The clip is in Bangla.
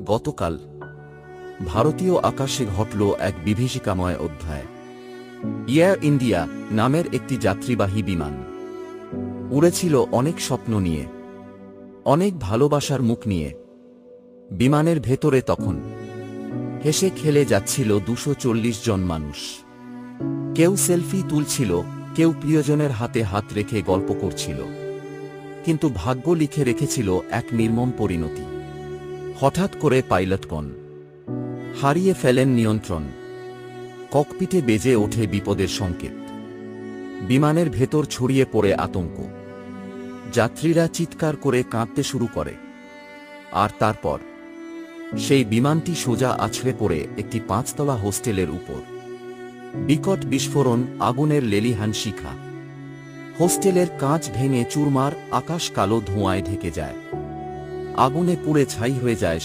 গতকাল ভারতীয় আকাশে ঘটল এক বিভীষিকাময় অধ্যায়। এয়ার ইন্ডিয়া নামের একটি যাত্রীবাহী বিমান উড়েছিল অনেক স্বপ্ন নিয়ে, অনেক ভালোবাসার মুখ নিয়ে। বিমানের ভেতরে তখন হেসে খেলে যাচ্ছিল 240 জন মানুষ। কেউ সেলফি তুলছিল, কেউ প্রিয়জনের হাতে হাত রেখে গল্প করছিল। কিন্তু ভাগ্য লিখে রেখেছিল এক নির্মম পরিণতি। হঠাৎ করে পাইলটগণ হারিয়ে ফেলেন নিয়ন্ত্রণ। ককপিটে বেজে ওঠে বিপদের সংকেত। বিমানের ভেতর ছড়িয়ে পড়ে আতঙ্ক। যাত্রীরা চিৎকার করে কাঁদতে শুরু করে। আর তারপর সেই বিমানটি সোজা আছড়ে পড়ে একটি 5তলা হোস্টেলের উপর। বিকট বিস্ফোরণ, আগুনের লেলিহান শিখা। হোস্টেলের কাঁচ ভেঙে চুরমার, আকাশ কালো ধোঁয়ায় ঢেকে যায়। আগুনে পুড়ে ছাই হয়ে যায়